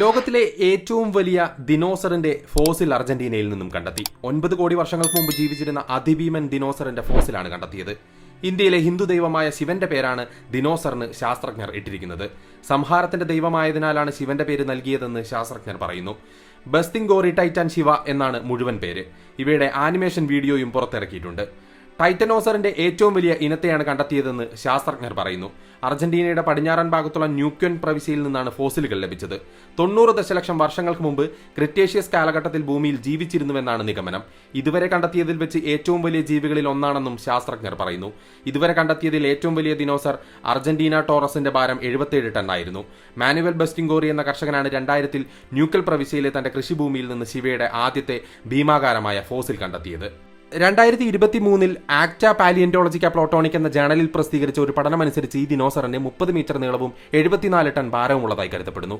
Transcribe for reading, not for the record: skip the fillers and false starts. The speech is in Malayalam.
ലോകത്തിലെ ഏറ്റവും വലിയ ദിനോസറിന്റെ ഫോസിൽ അർജന്റീനയിൽ നിന്നും കണ്ടെത്തി. 9 കോടി വർഷങ്ങൾക്ക് മുമ്പ് ജീവിച്ചിരുന്ന അതിഭീമൻ ദിനോസറിന്റെ ഫോസിലാണ് കണ്ടെത്തിയത്. ഇന്ത്യയിലെ ഹിന്ദു ദൈവമായ ശിവന്റെ പേരാണ് ദിനോസറിന് ശാസ്ത്രജ്ഞർ ഇട്ടിരിക്കുന്നത്. സംഹാരത്തിന്റെ ദൈവമായതിനാലാണ് ശിവന്റെ പേര് നൽകിയതെന്ന് ശാസ്ത്രജ്ഞർ പറയുന്നു. ബസ്തിംഗോറി ടൈറ്റാൻ ശിവ എന്നാണ് മുഴുവൻ പേര്. ഇവയുടെ ആനിമേഷൻ വീഡിയോയും പുറത്തിറക്കിയിട്ടുണ്ട്. ടൈറ്റനോസറിന്റെ ഏറ്റവും വലിയ ഇനത്തെയാണ് കണ്ടെത്തിയതെന്ന് ശാസ്ത്രജ്ഞർ പറയുന്നു. അർജന്റീനയുടെ പടിഞ്ഞാറൻ ഭാഗത്തുള്ള ന്യൂക്വൻ പ്രവിശ്യയിൽ നിന്നാണ് ഫോസിലുകൾ ലഭിച്ചത്. 90 ദശലക്ഷം വർഷങ്ങൾക്ക് മുമ്പ് ക്രിറ്റേഷ്യസ് കാലഘട്ടത്തിൽ ഭൂമിയിൽ ജീവിച്ചിരുന്നുവെന്നാണ് നിഗമനം. ഇതുവരെ കണ്ടെത്തിയതിൽ വെച്ച് ഏറ്റവും വലിയ ജീവികളിൽ ഒന്നാണെന്നും ശാസ്ത്രജ്ഞർ പറയുന്നു. ഇതുവരെ കണ്ടെത്തിയതിൽ ഏറ്റവും വലിയ ദിനോസർ അർജന്റീന ടോറസിന്റെ ഭാരം 77 ടൺ ആയിരുന്നു. മാനുവൽ ബസ്റ്റിംഗോറി എന്ന കർഷകനാണ് 2000-ൽ ന്യൂക്കൽ പ്രവിശ്യയിലെ തന്റെ കൃഷിഭൂമിയിൽ നിന്ന് ശിവയുടെ ആദ്യത്തെ ഭീമാകാരമായ ഫോസിൽ കണ്ടെത്തിയത്. 2023-ൽ ആക്ട പാലിയന്റോളജിക്ക പ്ലോട്ടോണിക് എന്ന ജേണലിൽ പ്രസിദ്ധീകരിച്ച ഒരു പഠനമനുസരിച്ച് ഈ ദിനോസറിന് 30 മീറ്റർ നീളവും 74 ടൺ ഭാരവുമുള്ളതായി കരുതപ്പെടുന്നു.